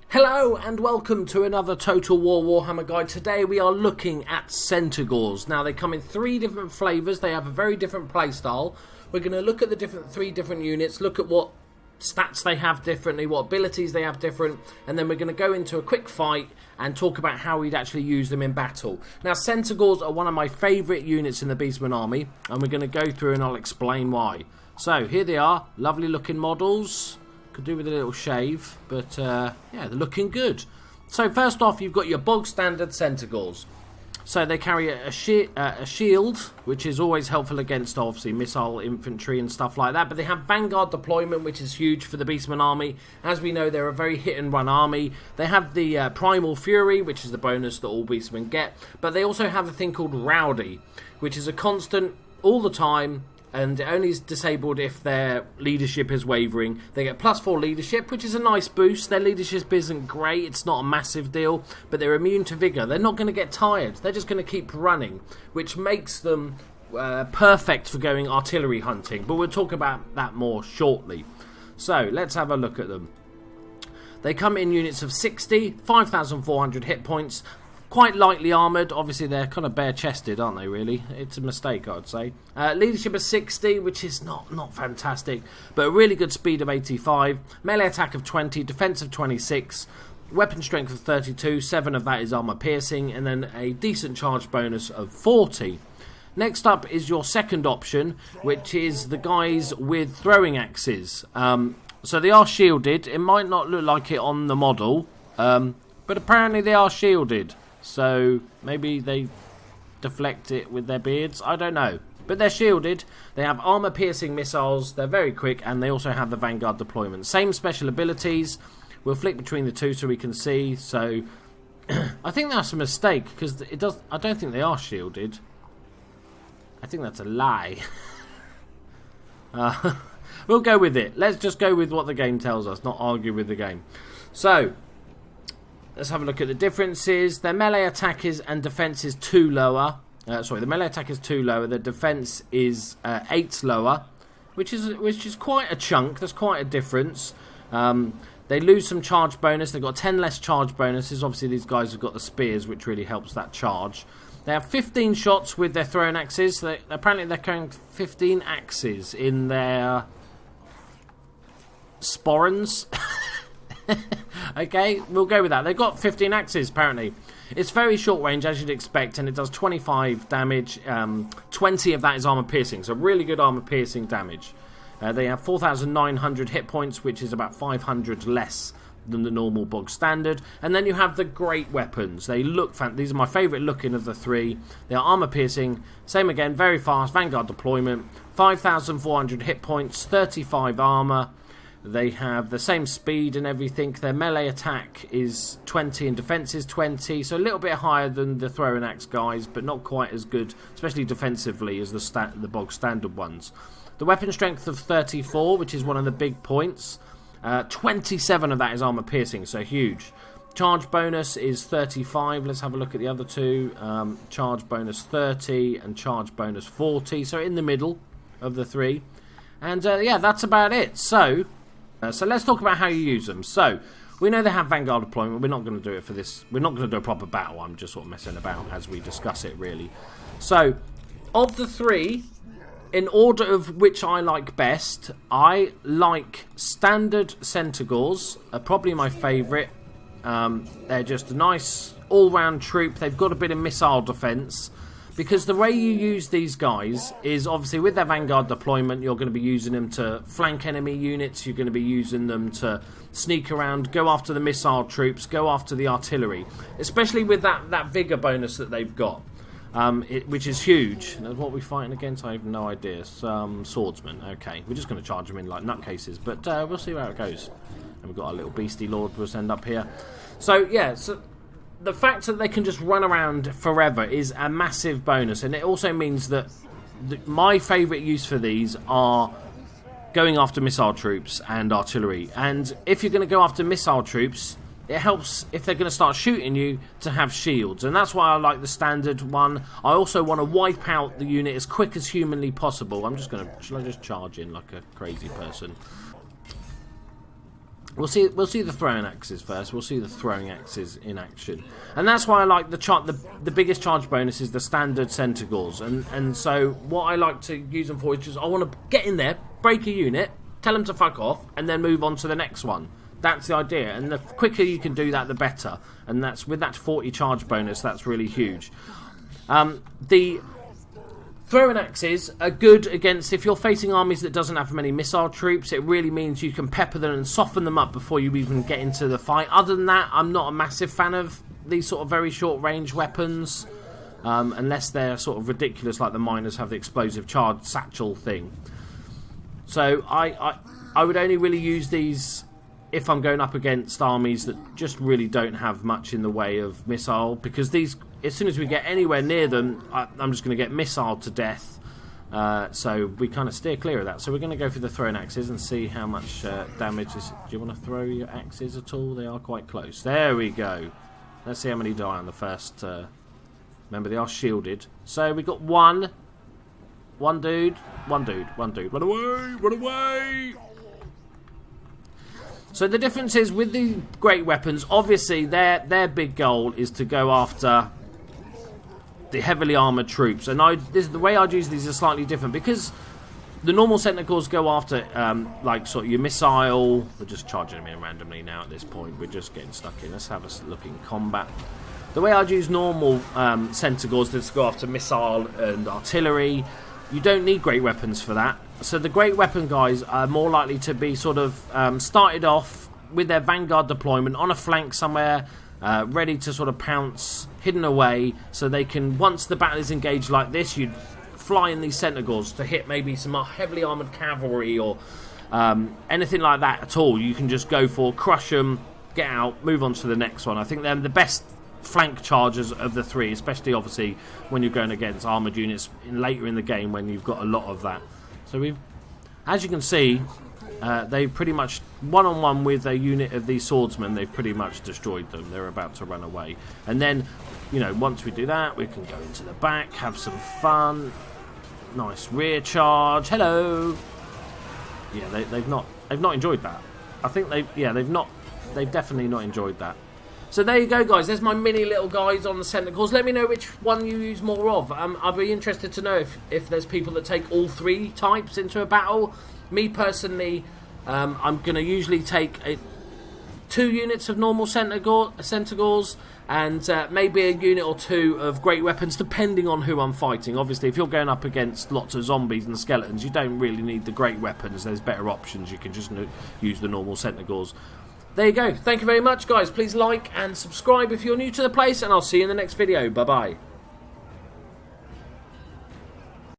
Hello and welcome to another Total War Warhammer guide. Today we are looking at Centigors. Now they come in three different flavours, they have a very different playstyle. We're going to look at the three different units, look at what stats they have differently, what abilities they have different, and then we're going to go into a quick fight and talk about how we'd actually use them in battle. Now Centigors are one of my favourite units in the Beastmen army, and we're going to go through and I'll explain why. So here they are, lovely looking models. Could do with a little shave, but yeah, they're looking good. So first off, you've got your bog standard Centigors. So they carry a shield, which is always helpful against obviously missile infantry and stuff like that. But they have Vanguard deployment, which is huge for the Beastmen army. As we know, they're a very hit and run army. They have the Primal Fury, which is the bonus that all Beastmen get. But they also have a thing called Rowdy, which is a constant all the time. And it only is disabled if their leadership is wavering. They get +4 leadership, which is a nice boost. Their leadership isn't great, it's not a massive deal, but they're immune to vigour. They're not going to get tired, they're just going to keep running, which makes them perfect for going artillery hunting. But we'll talk about that more shortly. So, let's have a look at them. They come in units of 60, 5,400 hit points. Quite lightly armoured, obviously they're kind of bare-chested, aren't they, really? It's a mistake, I'd say. Leadership of 60, which is not fantastic, but a really good speed of 85, melee attack of 20, defence of 26, weapon strength of 32, 7 of that is armour piercing, and then a decent charge bonus of 40. Next up is your second option, which is the guys with throwing axes. So they are shielded, it might not look like it on the model, but apparently they are shielded. So maybe they deflect it with their beards, I don't know. But they're shielded, they have armour piercing missiles, they're very quick, and they also have the Vanguard deployment. Same special abilities, we'll flick between the two so we can see. So I think that's a mistake, because I don't think they are shielded. I think that's a lie. We'll go with it. Let's just go with what the game tells us, not argue with the game. So let's have a look at the differences. Their melee attack and defense is 2 lower. The melee attack is 2 lower. The defense is 8 lower, which is quite a chunk. There's quite a difference. They lose some charge bonus. They've got 10 less charge bonuses. Obviously, these guys have got the spears, which really helps that charge. They have 15 shots with their thrown axes. Apparently, they're carrying 15 axes in their sporrans. Okay, we'll go with that. They've got 15 axes, apparently. It's very short range, as you'd expect, and it does 25 damage. 20 of that is armor piercing, so really good armor piercing damage. They have 4,900 hit points, which is about 500 less than the normal bog standard. And then you have the great weapons. They look these are my favourite looking of the three. They are armor piercing, same again, very fast, Vanguard deployment, 5,400 hit points, 35 armor. They have the same speed and everything. Their melee attack is 20 and defense is 20, so a little bit higher than the throwing axe guys, but not quite as good, especially defensively, as the bog standard ones. The weapon strength of 34, which is one of the big points. 27 of that is armor piercing, so huge. Charge bonus is 35. Let's have a look at the other two. Charge bonus 30 and charge bonus 40, so in the middle of the three. And yeah, that's about it. So let's talk about how you use them. So, we know they have Vanguard deployment. We're not going to do it for this. We're not going to do a proper battle. I'm just sort of messing about as we discuss it, really. So, of the three, in order of which I like best, I like standard Centigors. Are probably my favourite. They're just a nice all-round troop. They've got a bit of missile defence. Because the way you use these guys is obviously with their Vanguard deployment, you're going to be using them to flank enemy units, you're going to be using them to sneak around, go after the missile troops, go after the artillery. Especially with that vigour bonus that they've got, which is huge. And what are we fighting against? I have no idea. Some swordsmen. Okay, we're just going to charge them in like nutcases, but we'll see how it goes. And we've got our little beastie lord we'll send up here. So, yeah, the fact that they can just run around forever is a massive bonus, and it also means that my favourite use for these are going after missile troops and artillery. And if you're going to go after missile troops, it helps if they're going to start shooting you to have shields, and that's why I like the standard one. I also want to wipe out the unit as quick as humanly possible. Shall I just charge in like a crazy person? We'll see the throwing axes first. We'll see the throwing axes in action, and that's why I like the biggest charge bonus is the standard Centigors, and so what I like to use them for is just I want to get in there, break a unit, tell them to fuck off, and then move on to the next one. That's the idea, and the quicker you can do that, the better. And that's with that 40 charge bonus, that's really huge. The throwing axes are good against, if you're facing armies that doesn't have many missile troops, it really means you can pepper them and soften them up before you even get into the fight. Other than that, I'm not a massive fan of these sort of very short range weapons, unless they're sort of ridiculous, like the miners have the explosive charge satchel thing. So I would only really use these if I'm going up against armies that just really don't have much in the way of missile, because these, as soon as we get anywhere near them, I'm just going to get missiled to death. So we kind of steer clear of that. So we're going to go for the throwing axes and see how much damage is. Do you want to throw your axes at all? They are quite close. There we go. Let's see how many die on the first. Remember, they are shielded. So we got one dude. Run away! Run away! So the difference is with the great weapons, obviously their big goal is to go after the heavily armoured troops. And the way I'd use these is slightly different, because the normal Centigors go after like sort of your missile. We're just charging them in randomly now at this point. We're just getting stuck in. Let's have a look in combat. The way I'd use normal Centigors is to go after missile and artillery. You don't need great weapons for that. So the great weapon guys are more likely to be sort of started off with their vanguard deployment on a flank somewhere, ready to sort of pounce, hidden away, so they can, once the battle is engaged like this, you'd fly in these Centigors to hit maybe some heavily armoured cavalry or anything like that at all. You can just go for, crush them, get out, move on to the next one. I think they're the best flank chargers of the three, especially obviously when you're going against armoured units later in the game when you've got a lot of that. So we've, as you can see, they pretty much one-on-one with a unit of these swordsmen, they've pretty much destroyed them. They're about to run away. And then, you know, once we do that, we can go into the back, have some fun. Nice rear charge. Hello. Yeah, they've not enjoyed that. I think they've definitely not enjoyed that. So there you go, guys. There's my mini little guys on the Centigors. Let me know which one you use more of. I'd be interested to know if there's people that take all three types into a battle. Me personally, I'm going to usually take 2 units of normal Centigors and maybe a unit or 2 of great weapons, depending on who I'm fighting. Obviously, if you're going up against lots of zombies and skeletons, you don't really need the great weapons. There's better options. You can just use the normal Centigors. There you go. Thank you very much, guys. Please like and subscribe if you're new to the place, and I'll see you in the next video. Bye-bye.